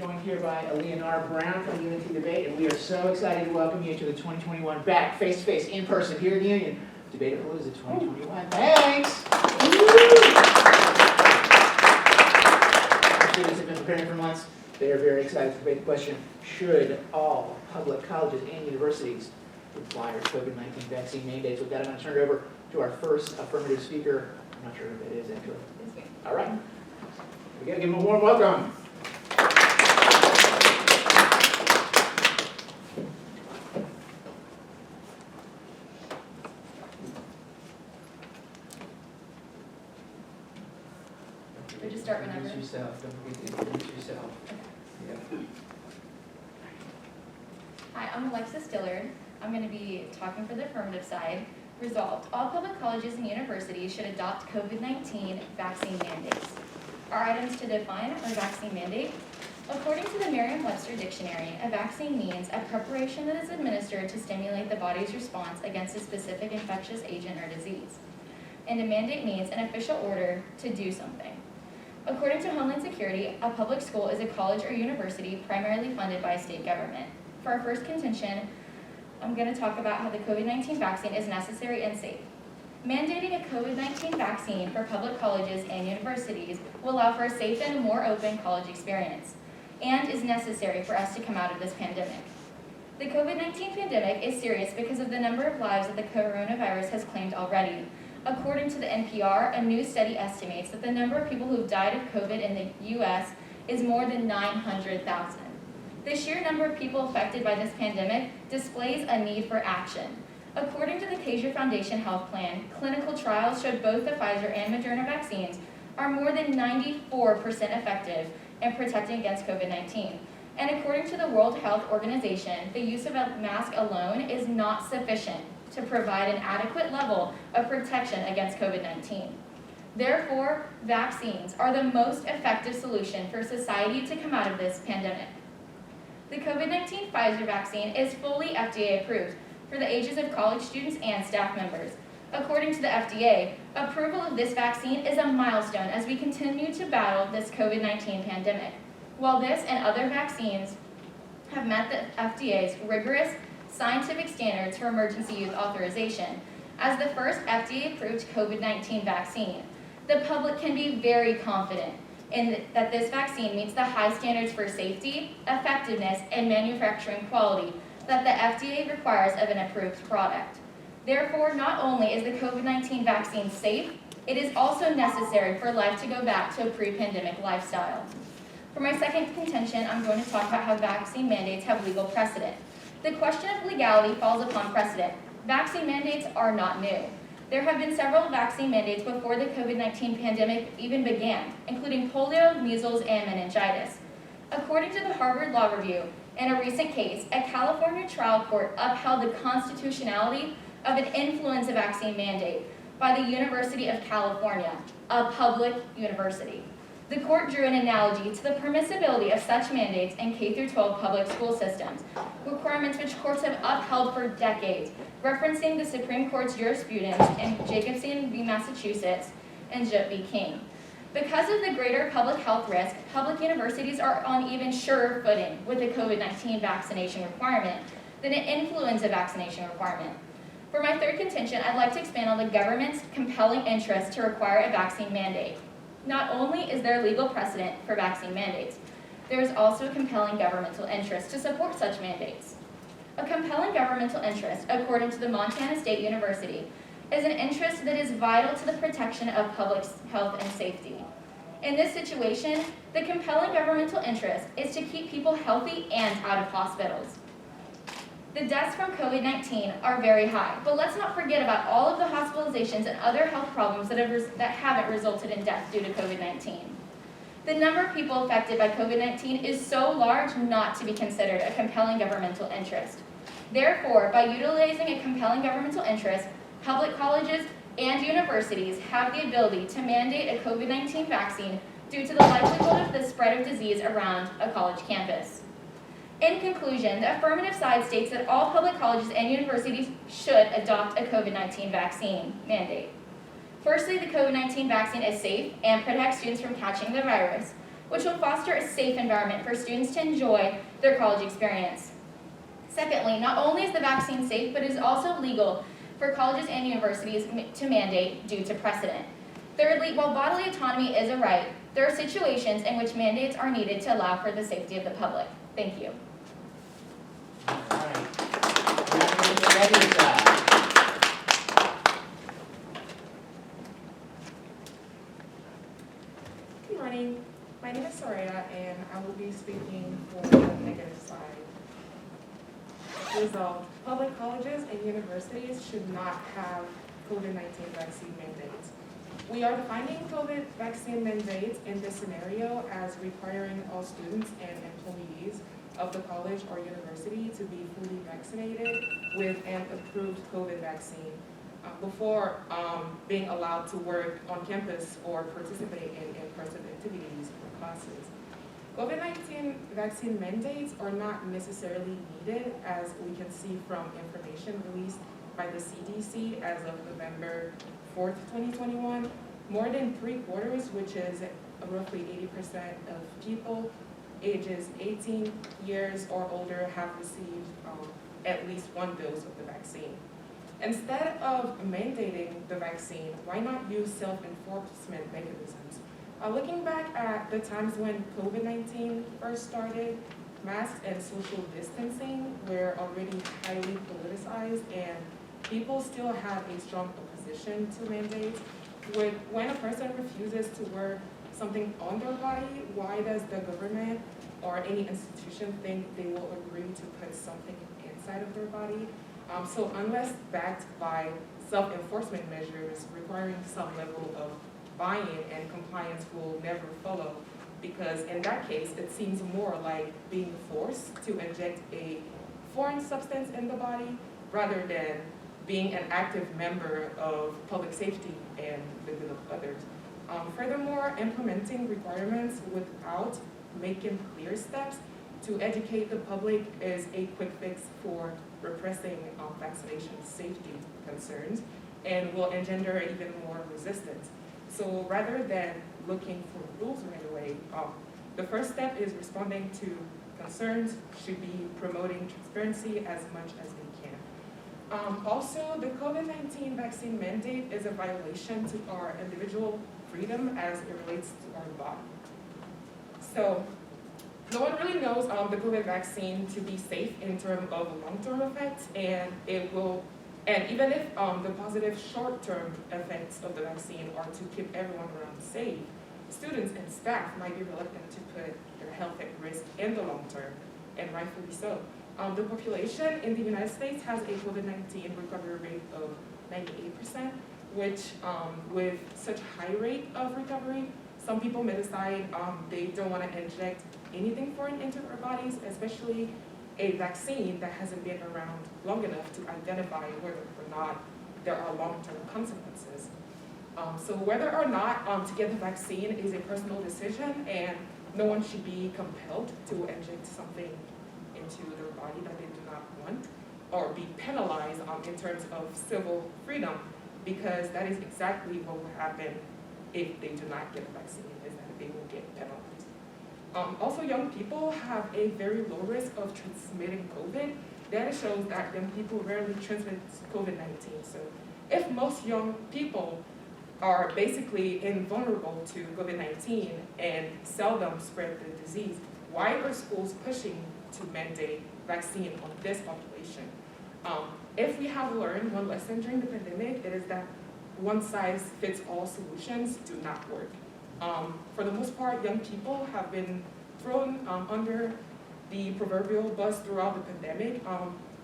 joined here by Leonard Brown from the UNT Debate, and we are so excited to welcome you to the 2021 back face-to-face in person here in Union. Debate-A-Palooza 2021. Thanks! Our students have been preparing for months. They are very excited to debate the question, should all public colleges and universities require COVID-19 vaccine mandates? With that, I'm going to turn it over to our first affirmative speaker. I'm not sure who that is, actually. All right. We got to give him a warm welcome. We just start whenever. Introduce yourself. Don't forget to introduce yourself. Yeah. Hi, I'm Alexis Dillard. I'm going to be talking for the affirmative side. Resolved, all public colleges and universities should adopt COVID-19 vaccine mandates. Our items to define are vaccine mandate. According to the Merriam-Webster dictionary, a vaccine means a preparation that is administered to stimulate the body's response against a specific infectious agent or disease. And a mandate means an official order to do something. According to Homeland Security, a public school is a college or university primarily funded by a state government. For our first contention, I'm going to talk about how the COVID-19 vaccine is necessary and safe. Mandating a COVID-19 vaccine for public colleges and universities will allow for a safe and more open college experience, and is necessary for us to come out of this pandemic. The COVID-19 pandemic is serious because of the number of lives that the coronavirus has claimed already. According to the NPR, a new study estimates that the number of people who have died of COVID in the U.S. is more than 900,000. The sheer number of people affected by this pandemic displays a need for action. According to the Kaiser Foundation Health Plan, clinical trials showed both the Pfizer and Moderna vaccines are more than 94% effective in protecting against COVID-19. And according to the World Health Organization, the use of a mask alone is not sufficient to provide an adequate level of protection against COVID-19. Therefore, vaccines are the most effective solution for society to come out of this pandemic. The COVID-19 Pfizer vaccine is fully FDA approved for the ages of college students and staff members. According to the FDA, approval of this vaccine is a milestone as we continue to battle this COVID-19 pandemic. While this and other vaccines have met the FDA's rigorous scientific standards for emergency use authorization, as the first FDA-approved COVID-19 vaccine, the public can be very confident that this vaccine meets the high standards for safety, effectiveness, and manufacturing quality that the FDA requires of an approved product. Therefore, not only is the COVID-19 vaccine safe, it is also necessary for life to go back to a pre-pandemic lifestyle. For my second contention, I'm going to talk about how vaccine mandates have legal precedent. The question of legality falls upon precedent. Vaccine mandates are not new. There have been several vaccine mandates before the COVID-19 pandemic even began, including polio, measles, and meningitis. According to the Harvard Law Review, in a recent case, a California trial court upheld the constitutionality of an influenza vaccine mandate by the University of California, a public university. The court drew an analogy to the permissibility of such mandates in K-12 public school systems, requirements which courts have upheld for decades, referencing the Supreme Court's jurisprudence in Jacobson v. Massachusetts and Jupp v. King. Because of the greater public health risk, public universities are on even surer footing with the COVID-19 vaccination requirement than an influenza vaccination requirement. For my third contention, I'd like to expand on the government's compelling interest to require a vaccine mandate. Not only is there legal precedent for vaccine mandates, there is also a compelling governmental interest to support such mandates. A compelling governmental interest, according to the Montana State University, is an interest that is vital to the protection of public health and safety. In this situation, the compelling governmental interest is to keep people healthy and out of hospitals. The deaths from COVID-19 are very high, but let's not forget about all of the hospitalizations and other health problems that haven't resulted in death due to COVID-19. The number of people affected by COVID-19 is so large not to be considered a compelling governmental interest. Therefore, by utilizing a compelling governmental interest, public colleges and universities have the ability to mandate a COVID-19 vaccine due to the likelihood of the spread of disease around a college campus. In conclusion, the affirmative side states that all public colleges and universities should adopt a COVID-19 vaccine mandate. Firstly, the COVID-19 vaccine is safe and protects students from catching the virus, which will foster a safe environment for students to enjoy their college experience. Secondly, not only is the vaccine safe, but it is also legal for colleges and universities to mandate due to precedent. Thirdly, while bodily autonomy is a right, there are situations in which mandates are needed to allow for the safety of the public. Thank you. All right. Debate-A-Palooza. Good morning. My name is Soraya, and I will be speaking for the negative side. Resolved, public colleges and universities should not have COVID-19 vaccine mandates. We are defining COVID vaccine mandates in this scenario as requiring all students and employees of the college or university to be fully vaccinated with an approved COVID vaccine before being allowed to work on campus or participate in in-person activities or classes. COVID-19 vaccine mandates are not necessarily needed, as we can see from information released by the CDC as of November 4th, 2021. More than 3/4, which is roughly 80% of people ages 18 years or older have received at least one dose of the vaccine. Instead of mandating the vaccine, why not use self-enforcement mechanisms? Looking back at the times when COVID-19 first started, masks and social distancing were already highly politicized, and people still had a strong opposition to mandates. When a person refuses to wear something on their body, why does the government or any institution think they will agree to put something inside of their body? So unless backed by self-enforcement measures requiring some level of buy-in and compliance will never follow, because in that case, it seems more like being forced to inject a foreign substance in the body rather than being an active member of public safety and the good of others. Furthermore, implementing requirements without making clear steps to educate the public is a quick fix for repressing vaccination safety concerns and will engender even more resistance. So rather than looking for rules right away, the first step is responding to concerns, should be promoting transparency as much as we can. Also, the COVID-19 vaccine mandate is a violation to our individual freedom as it relates to our body. So no one really knows the COVID vaccine to be safe in terms of long-term effects, and even if the positive short-term effects of the vaccine are to keep everyone around safe, students and staff might be reluctant to put their health at risk in the long term, and rightfully so. The population in the United States has a COVID-19 recovery rate of 98%, which with such high rate of recovery, some people may decide they don't want to inject anything foreign into their bodies, especially a vaccine that hasn't been around long enough to identify whether or not there are long-term consequences. So whether or not to get the vaccine is a personal decision, and no one should be compelled to inject something into their body that they do not want, or be penalized in terms of civil freedom, because that is exactly what will happen if they do not get the vaccine, is that they will get penalized. Also, young people have a very low risk of transmitting COVID. Data shows that young people rarely transmit COVID-19. So if most young people are basically invulnerable to COVID-19 and seldom spread the disease, why are schools pushing to mandate vaccine on this population? If we have learned one lesson during the pandemic, it is that one-size-fits-all solutions do not work. For the most part, young people have been thrown under the proverbial bus throughout the pandemic.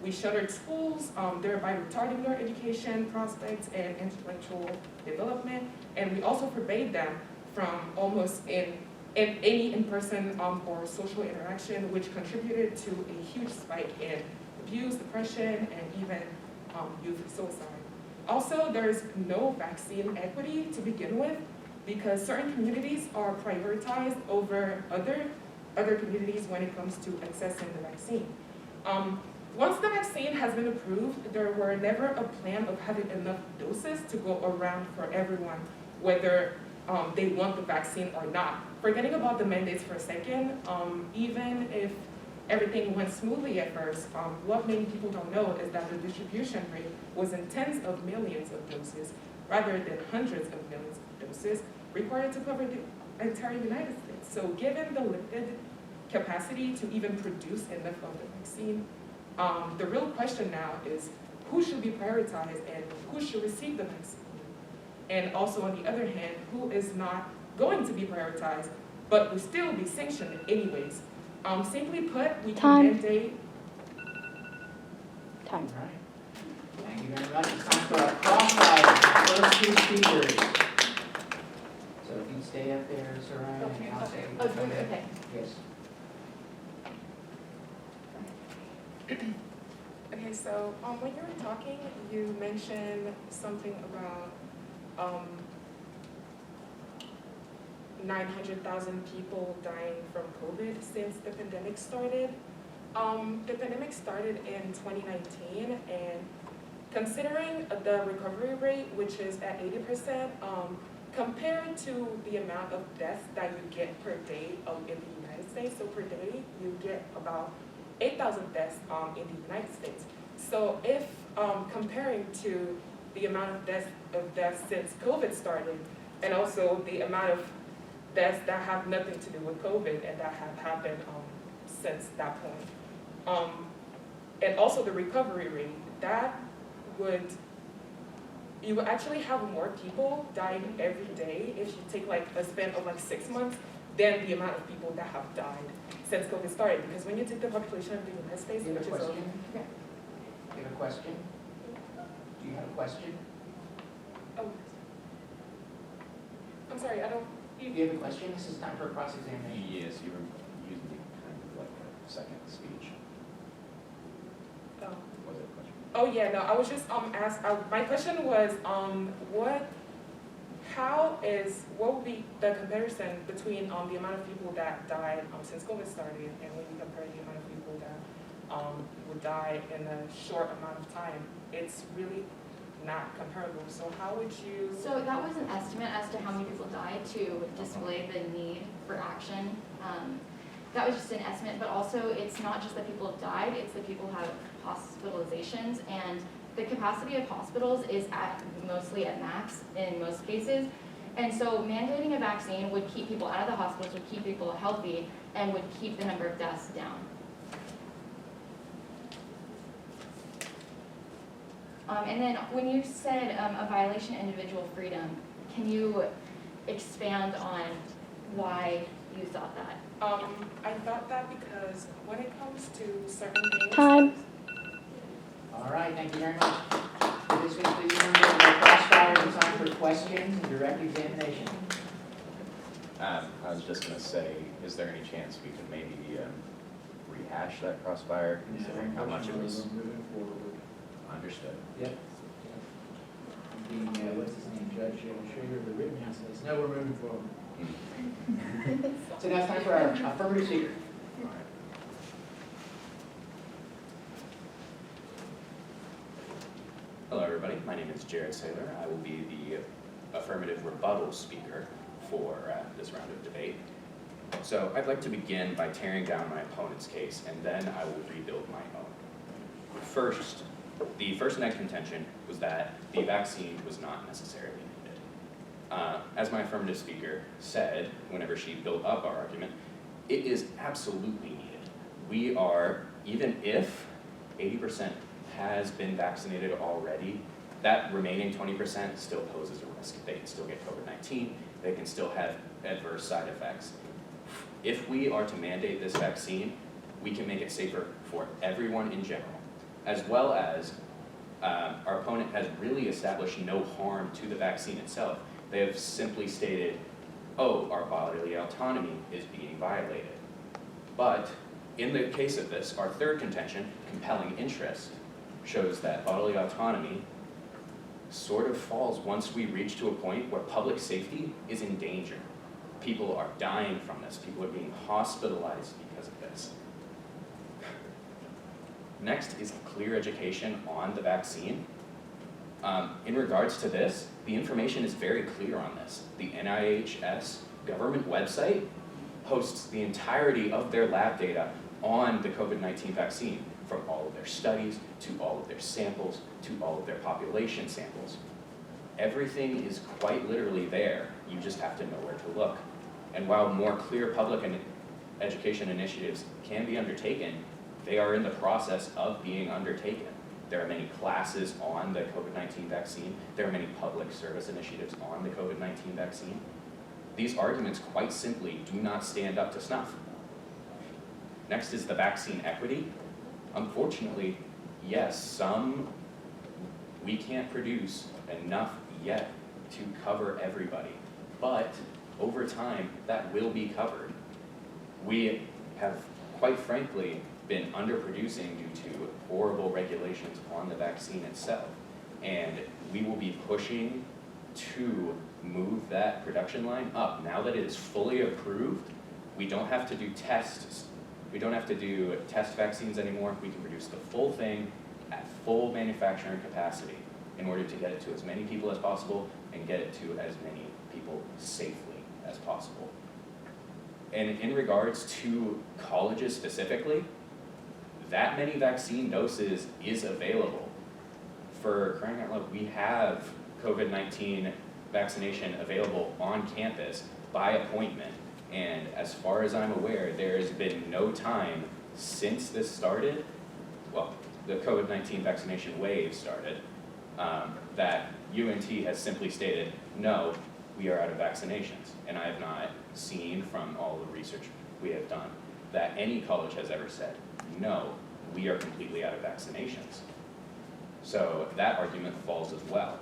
We shuttered schools, thereby retarding their education prospects and intellectual development, and we also forbade them from almost any in-person or social interaction, which contributed to a huge spike in abuse, depression, and even youth suicide. Also, there's no vaccine equity to begin with, because certain communities are prioritized over other communities when it comes to accessing the vaccine. Once the vaccine has been approved, there were never a plan of having enough doses to go around for everyone, whether they want the vaccine or not. Forgetting about the mandates for a second, even if everything went smoothly at first, what many people don't know is that the distribution rate was in tens of millions of doses rather than hundreds of millions of doses required to cover the entire United States. So given the limited capacity to even produce enough of the vaccine, the real question now is who should be prioritized and who should receive the vaccine? And also on the other hand, who is not going to be prioritized but will still be sanctioned anyways? Simply put, we can mandate. All right. Thank you very much. It's time for our crossfire. First two speakers. So if you stay up there, Soraya, and I'll stay. Oh, okay. Yes. Okay, so when you were talking, you mentioned something about 900,000 people dying from COVID since the pandemic started. The pandemic started in 2019, and considering the recovery rate, which is at 80%, compared to the amount of deaths that you get per day in the United States, so per day you get about 8,000 deaths in the United States. So if comparing to the amount of deaths since COVID started, and also the amount of deaths that have nothing to do with COVID and that have happened since that point, and also the recovery rate, you would actually have more people dying every day if you take like a span of like 6 months than the amount of people that have died since COVID started. Because when you take the population of the United States, Do you have a which is question? Do you have a question? Do you have a question? oh, I'm sorry, I don't. Do you have a question? This is time for a cross-examination. Yes, you were using kind of like a second speech. Oh. Was it a question? Oh yeah, no, I was just my question was what would be the comparison between the amount of people that died since COVID started and when you compare the amount of people that would die in a short amount of time? It's really not comparable. So how would you? So that was an estimate as to how many people died to display the need for action. That was just an estimate, but also it's not just that people have died, it's that people have hospitalizations, and the capacity of hospitals is mostly at max in most cases. And so mandating a vaccine would keep people out of the hospitals, would keep people healthy, and would keep the number of deaths down. And then when you said a violation of individual freedom, can you expand on why you thought that? I thought that because when it comes to certain things. Time. All right, thank you very much. For this week, please remember the crossfire is time for questions and direct examination. I was just going to say, is there any chance we could maybe rehash that crossfire, considering how much it was understood? Yep. The, what's his name, Judge Schrader, the Rittenhouse says, no, we're moving forward. So now it's time for our affirmative speaker. Hello, everybody. My name is Jared Saylor. I will be the affirmative rebuttal speaker for this round of debate. So I'd like to begin by tearing down my opponent's case, and then I will rebuild my own. First, the first net contention was that the vaccine was not necessarily needed. As my affirmative speaker said, whenever she built up our argument, it is absolutely needed. We are, even if 80% has been vaccinated already, that remaining 20% still poses a risk. They can still get COVID-19, they can still have adverse side effects. If we are to mandate this vaccine, we can make it safer for everyone in general, as well as our opponent has really established no harm to the vaccine itself. They have simply stated, oh, our bodily autonomy is being violated. But in the case of this, our third contention, compelling interest, shows that bodily autonomy sort of falls once we reach to a point where public safety is in danger. People are dying from this. People are being hospitalized because of this. Next is clear education on the vaccine. In regards to this, the information is very clear on this. The NIHS government website hosts the entirety of their lab data on the COVID-19 vaccine, from all of their studies, to all of their samples, to all of their population samples. Everything is quite literally there, you just have to know where to look. And while more clear public and education initiatives can be undertaken, they are in the process of being undertaken. There are many classes on the COVID-19 vaccine. There are many public service initiatives on the COVID-19 vaccine. These arguments quite simply do not stand up to snuff. Next is the vaccine equity. Unfortunately, yes, we can't produce enough yet to cover everybody, but over time, that will be covered. We have, quite frankly, been underproducing due to horrible regulations on the vaccine itself. And we will be pushing to move that production line up. Now that it is fully approved, we don't have to do tests. We don't have to do test vaccines anymore. We can produce the full thing at full manufacturing capacity in order to get it to as many people as possible and get it to as many people safely as possible. And in regards to colleges specifically, that many vaccine doses is available. For crying out loud, we have COVID-19 vaccination available on campus by appointment. And as far as I'm aware, there has been no time since this started, well, the COVID-19 vaccination wave started, that UNT has simply stated, no, we are out of vaccinations. And I have not seen from all the research we have done that any college has ever said, no, we are completely out of vaccinations. So that argument falls as well.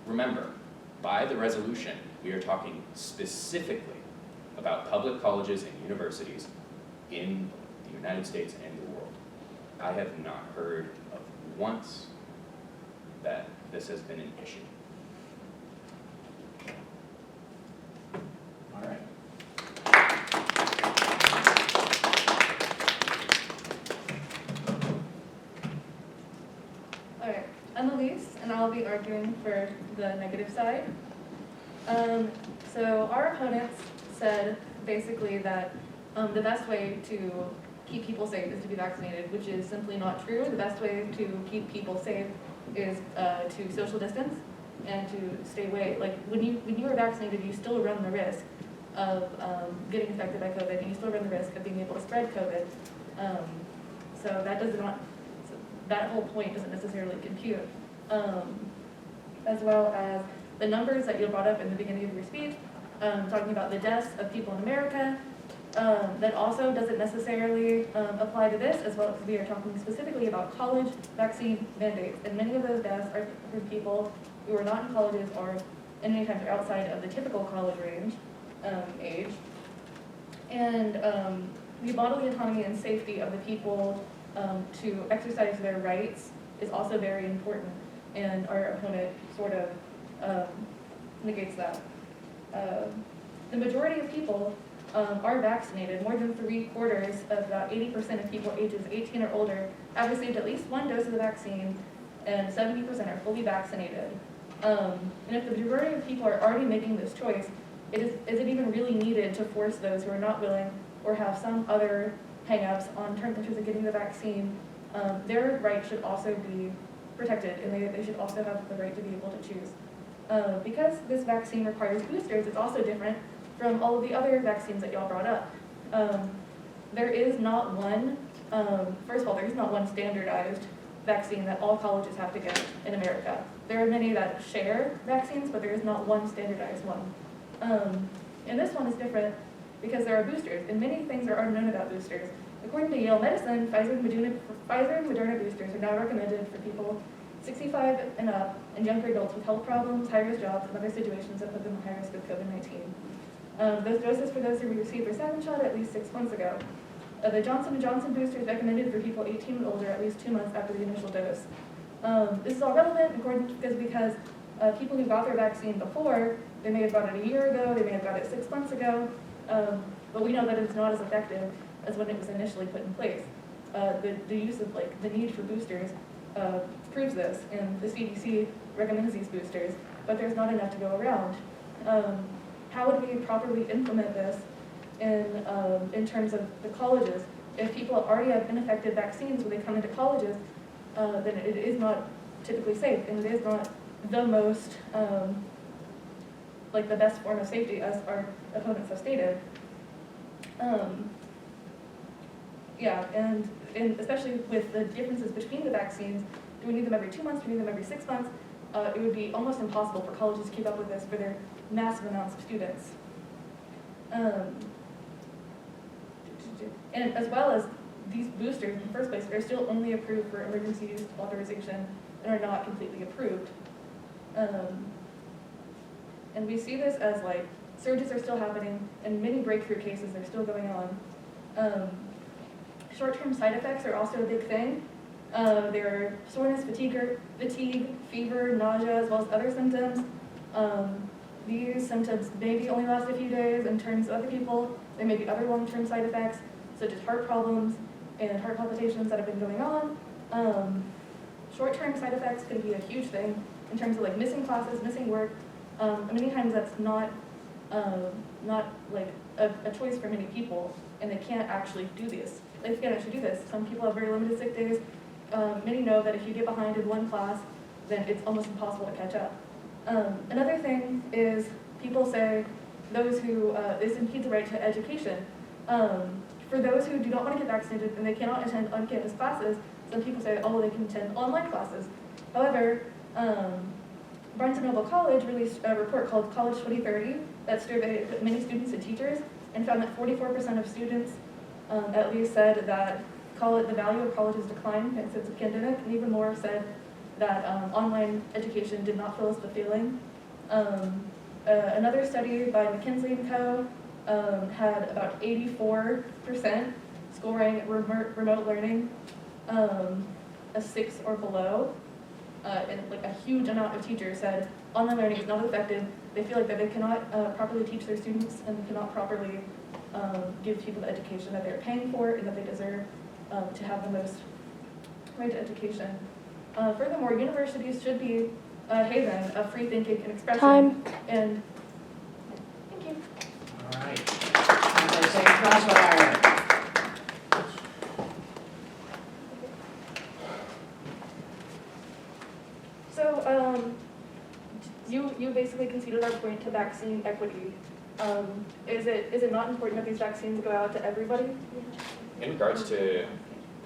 Remember, by the resolution, we are talking specifically about public colleges and universities in the United States and the world. I have not heard of once that this has been an issue. All right. Alright, I'm Elise, and I'll be arguing for the negative side. So our opponents said basically that the best way to keep people safe is to be vaccinated, which is simply not true. The best way to keep people safe is to social distance and to stay away. Like when you are vaccinated, you still run the risk of getting infected by COVID, and you still run the risk of being able to spread COVID. So that whole point doesn't necessarily compute. As well as the numbers that you brought up in the beginning of your speech, talking about the deaths of people in America, that also doesn't necessarily apply to this, as well as we are talking specifically about college vaccine mandates. And many of those deaths are from people who are not in colleges or in any times are outside of the typical college range age. And the bodily autonomy and safety of the people to exercise their rights is also very important, and our opponent sort of negates that. The majority of people are vaccinated. More than 3/4 of about 80% of people ages 18 or older have received at least one dose of the vaccine, and 70% are fully vaccinated. And if the majority of people are already making this choice, is it even really needed to force those who are not willing or have some other hang-ups in terms of getting the vaccine? Their rights should also be protected, and they should also have the right to be able to choose. Because this vaccine requires boosters, it's also different from all of the other vaccines that y'all brought up. There is not one, first of all, there is not one standardized vaccine that all colleges have to get in America. There are many that share vaccines, but there is not one standardized one. And this one is different because there are boosters, and many things are already known about boosters. According to Yale Medicine, Pfizer and Moderna boosters are now recommended for people 65 and up and younger adults with health problems, high-risk jobs, and other situations that put them at high risk of COVID-19. Those doses for those who received their second shot at least 6 months ago. The Johnson & Johnson booster is recommended for people 18 and older at least 2 months after the initial dose. This is all relevant because people who got their vaccine before, they may have got it a year ago, they may have got it 6 months ago, but we know that it's not as effective as when it was initially put in place. The use of the need for boosters proves this, and the CDC recommends these boosters, but there's not enough to go around. How would we properly implement this in terms of the colleges? If people already have ineffective vaccines when they come into colleges, then it is not typically safe, and it is not the most, like the best form of safety, as our opponents have stated. Yeah, and especially with the differences between the vaccines, do we need them every 2 months, do we need them every 6 months? It would be almost impossible for colleges to keep up with this for their massive amounts of students. And as well as these boosters in the first place are still only approved for emergency use authorization and are not completely approved. And we see this as like surges are still happening and many breakthrough cases are still going on. Short-term side effects are also a big thing. There are soreness, fatigue, fever, nausea, as well as other symptoms. These symptoms maybe only last a few days. In terms of other people, there may be other long-term side effects, such as heart problems and heart palpitations that have been going on. Short-term side effects can be a huge thing in terms of like missing classes, missing work. Many times that's not like a choice for many people, and they can't actually do this. They can't actually do this. Some people have very limited sick days. Many know that if you get behind in one class, then it's almost impossible to catch up. Another thing is people say those who, this impedes the right to education. For those who do not want to get vaccinated and they cannot attend on-campus classes, some people say, oh, they can attend online classes. However, Barnes & Noble College released a report called College 2030 that surveyed many students and teachers and found that 44% of students at least said that the value of college has declined since the pandemic, and even more said that online education did not fill us with feeling. Another study by McKinsey & Co. Had about 84% scoring remote learning a 6 or below. And like a huge amount of teachers said online learning is not effective. They feel like that they cannot properly teach their students and they cannot properly give people the education that they're paying for and that they deserve to have the most right to education. Furthermore, universities should be a haven of free thinking and expression. Time. And thank you. All right. Time for a second crossfire. So, you basically conceded our point to vaccine equity. Is it not important that these vaccines go out to everybody? In regards to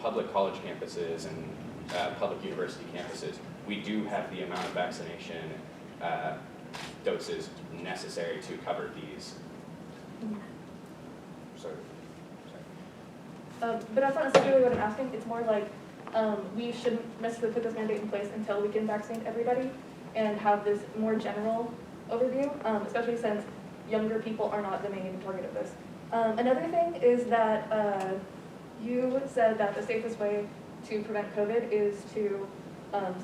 public college campuses and public university campuses, we do have the amount of vaccination doses necessary to cover these. Sorry. But that's not necessarily what I'm asking. It's more like we shouldn't necessarily put this mandate in place until we can vaccinate everybody and have this more general overview, especially since younger people are not the main target of this. Another thing is that you said that the safest way to prevent COVID is to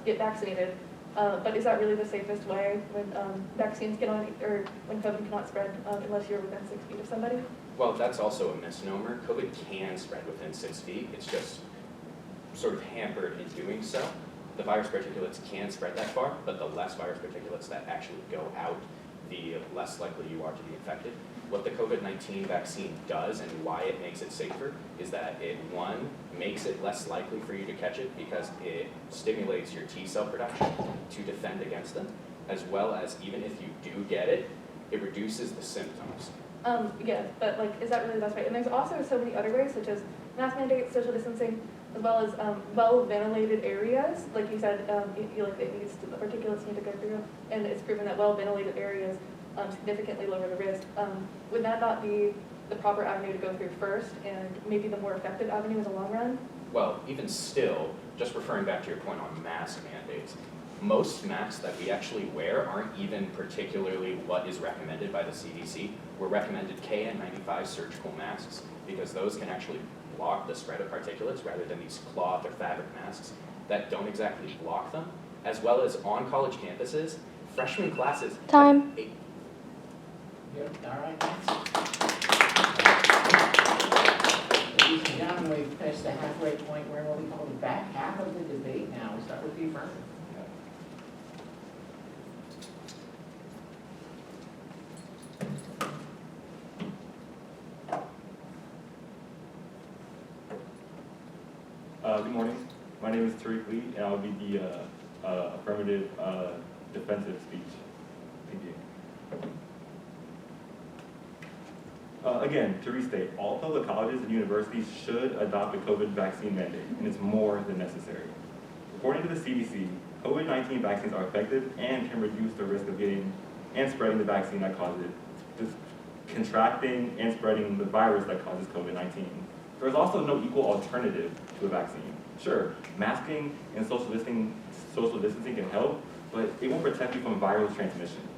get vaccinated. But is that really the safest way when vaccines cannot, or when COVID cannot spread unless you're within 6 feet of somebody? Well, that's also a misnomer. COVID can spread within 6 feet. It's just sort of hampered in doing so. The virus particulates can spread that far, but the less virus particulates that actually go out, the less likely you are to be infected. What the COVID-19 vaccine does and why it makes it safer is that it, one, makes it less likely for you to catch it because it stimulates your T cell production to defend against them, as well as even if you do get it, it reduces the symptoms. Yeah, but like, is that really the best way? And there's also so many other ways, such as mask mandates, social distancing, as well as well-ventilated areas. Like you said, the particulates need to go through, and it's proven that well-ventilated areas significantly lower the risk. Would that not be the proper avenue to go through first, and maybe the more effective avenue in the long run? Well, even still, just referring back to your point on mask mandates, most masks that we actually wear aren't even particularly what is recommended by the CDC. We're recommended KN95 surgical masks because those can actually block the spread of particulates rather than these cloth or fabric masks that don't exactly block them, as well as on college campuses, freshman classes. Time. Yep, all right, thanks. ladies and gentlemen, we've passed the halfway point. We're in what we call the back half of the debate now. We start with the affirmative. Good morning. My name is Tariq Lee, and I'll be the affirmative defensive speech. Thank you. Again, to restate, all public colleges and universities should adopt a COVID vaccine mandate, and it's more than necessary. According to the CDC, COVID-19 vaccines are effective and can reduce the risk of getting and spreading the vaccine that causes it, contracting and spreading the virus that causes COVID-19. There is also no equal alternative to a vaccine. Sure, masking and social distancing can help, but it won't protect you from viral transmission.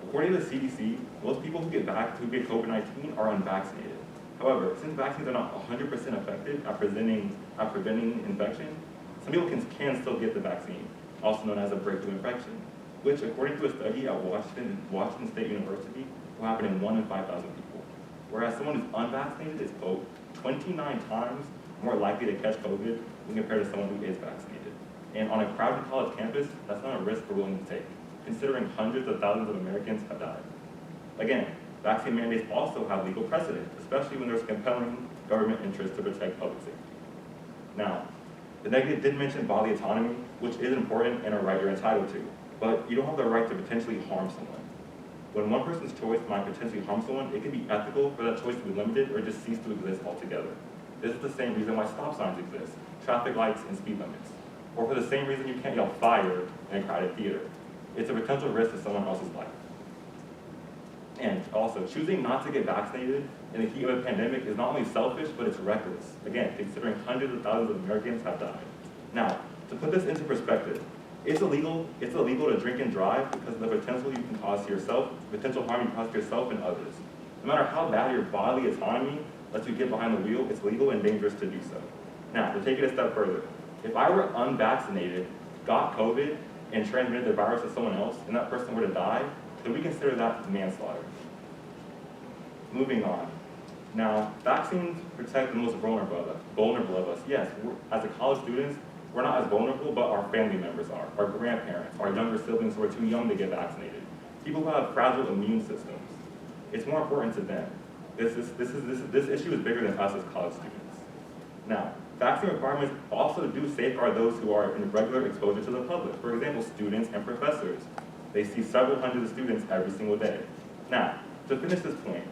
According to the CDC, most people who get COVID-19 are unvaccinated. However, since vaccines are not 100% effective at preventing infection, some people can still get the vaccine, also known as a breakthrough infection, which, according to a study at Washington State University, will happen in 1 in 5,000 people. Whereas someone who's unvaccinated is, quote, 29 times more likely to catch COVID when compared to someone who is vaccinated. And on a crowded college campus, that's not a risk we're willing to take, considering hundreds of thousands of Americans have died. Again, vaccine mandates also have legal precedent, especially when there's compelling government interest to protect public safety. Now, the negative did mention bodily autonomy, which is important and a right you're entitled to, but you don't have the right to potentially harm someone. When one person's choice might potentially harm someone, it can be ethical for that choice to be limited or just cease to exist altogether. This is the same reason why stop signs exist, traffic lights, and speed limits. Or for the same reason you can't yell fire in a crowded theater. It's a potential risk to someone else's life. And also, choosing not to get vaccinated in the heat of a pandemic is not only selfish, but it's reckless. Again, considering hundreds of thousands of Americans have died. Now, to put this into perspective, it's illegal to drink and drive because of the potential you can cause to yourself, potential harm you can cause to yourself and others. No matter how bad your bodily autonomy lets you get behind the wheel, it's legal and dangerous to do so. Now, to take it a step further, if I were unvaccinated, got COVID, and transmitted the virus to someone else, and that person were to die, then we consider that manslaughter. Moving on. Now, vaccines protect the most vulnerable of us. Yes, as a college students, we're not as vulnerable, but our family members are, our grandparents, our younger siblings who are too young to get vaccinated, people who have fragile immune systems. It's more important to them. This issue is bigger than us as college students. Now, vaccine requirements also do safeguard those who are in regular exposure to the public. For example, students and professors. They see several hundred of students every single day. Now, to finish this point,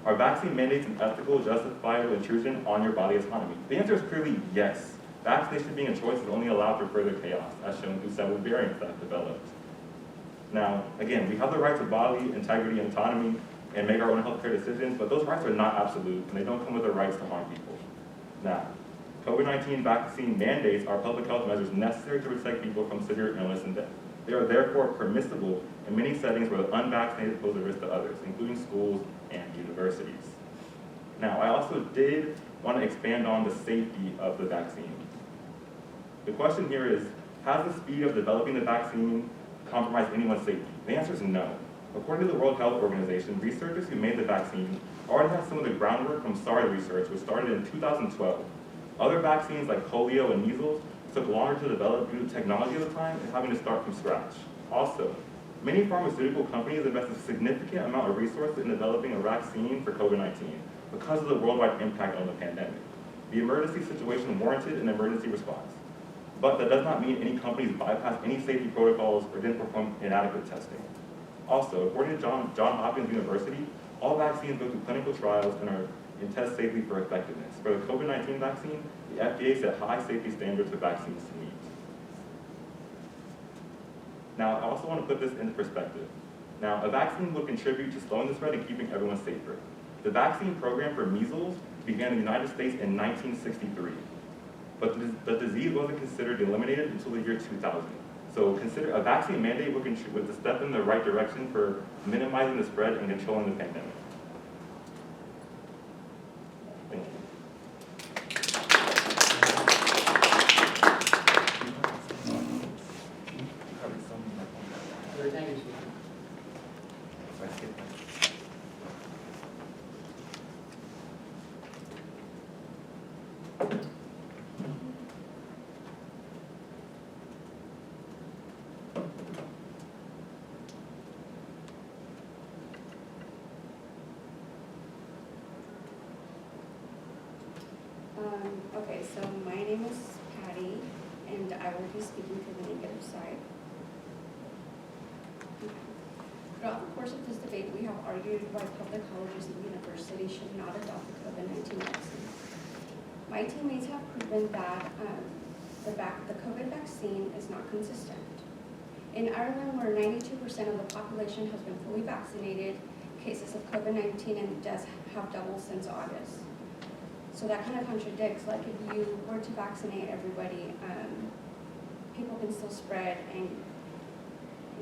are vaccine mandates an ethical, justifiable intrusion on your body autonomy? The answer is clearly yes. Vaccination being a choice is only allowed for further chaos, as shown through several variants that have developed. Now, again, we have the right to bodily integrity and autonomy and make our own healthcare decisions, but those rights are not absolute, and they don't come with the rights to harm people. Now, COVID-19 vaccine mandates are public health measures necessary to protect people from severe illness and death. They are therefore permissible in many settings where the unvaccinated pose a risk to others, including schools and universities. Now, I also did want to expand on the safety of the vaccine. The question here is, has the speed of developing the vaccine compromised anyone's safety? The answer is no. According to the World Health Organization, researchers who made the vaccine already had some of the groundwork from SARS research, which started in 2012. Other vaccines like polio and measles took longer to develop due to technology at the time and having to start from scratch. Also, many pharmaceutical companies invested a significant amount of resources in developing a vaccine for COVID-19 because of the worldwide impact on the pandemic. The emergency situation warranted an emergency response. But that does not mean any companies bypassed any safety protocols or didn't perform inadequate testing. Also, according to Johns Hopkins University, all vaccines go through clinical trials and test safely for effectiveness. For the COVID-19 vaccine, the FDA set high safety standards for vaccines to meet. Now, I also want to put this into perspective. Now, a vaccine would contribute to slowing the spread and keeping everyone safer. The vaccine program for measles began in the United States in 1963. But the disease wasn't considered eliminated until the year 2000. So consider a vaccine mandate would a step in the right direction for minimizing the spread and controlling the pandemic. Thank you. Thank you, Steve. Okay, so my name is Patty, and I will be speaking to the negative side. Throughout the course of this debate, we have argued why public colleges and universities should not adopt the COVID-19 vaccine. My teammates have proven that the COVID vaccine is not consistent. In Ireland, where 92% of the population has been fully vaccinated, cases of COVID-19 and deaths have doubled since August. So that kind of contradicts, like if you were to vaccinate everybody, people can still spread and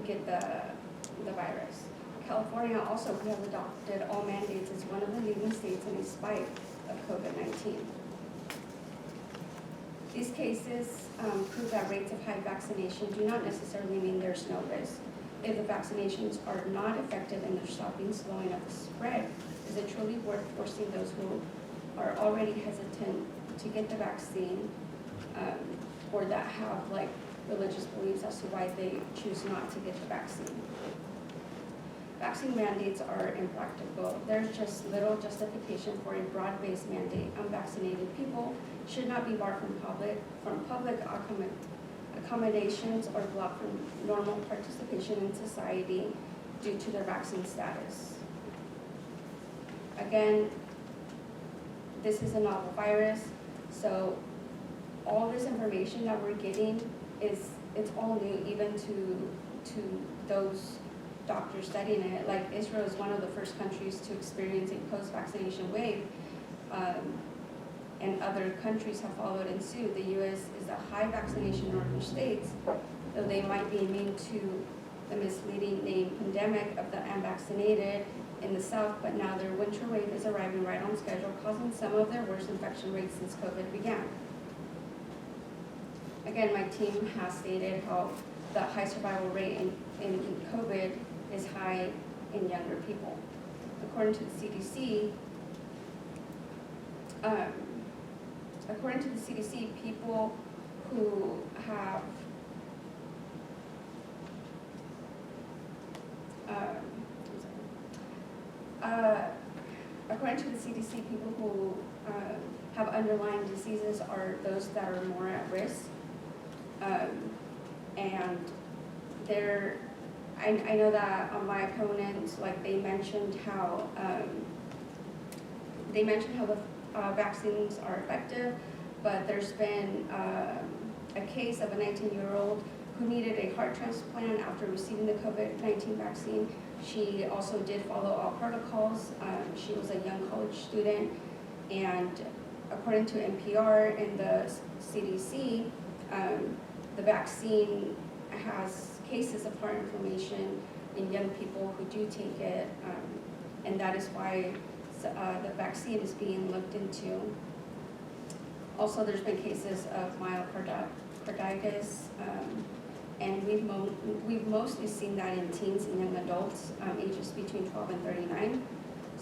get the virus. California also, we have adopted all mandates as one of the leading states in spite of COVID-19. These cases prove that rates of high vaccination do not necessarily mean there's no risk. If the vaccinations are not effective and they're stopping, slowing up the spread, is it truly worth forcing those who are already hesitant to get the vaccine or that have like religious beliefs as to why they choose not to get the vaccine? Vaccine mandates are impractical. There's just little justification for a broad-based mandate. Unvaccinated people should not be barred from public accommodations or blocked from normal participation in society due to their vaccine status. Again, this is a novel virus, so all this information that we're getting it's all new, even to those doctors studying it. Like Israel is one of the first countries to experience a post-vaccination wave, and other countries have followed in suit. The U.S. is a high vaccination in northern states, though they might be immune to the misleading name pandemic of the unvaccinated in the South, but now their winter wave is arriving right on schedule, causing some of their worst infection rates since COVID began. Again, my team has stated how the high survival rate in COVID is high in younger people. According to the CDC, people who have according to the CDC, people who have underlying diseases are those that are more at risk. And I know that on my opponents, like they mentioned how the vaccines are effective, but there's been a case of a 19-year-old who needed a heart transplant after receiving the COVID-19 vaccine. She also did follow all protocols. She was a young college student, and according to NPR and the CDC, the vaccine has cases of heart inflammation in young people who do take it, and that is why the vaccine is being looked into. Also, there's been cases of myocarditis, and we've mostly seen that in teens and young adults, ages between 12 and 39.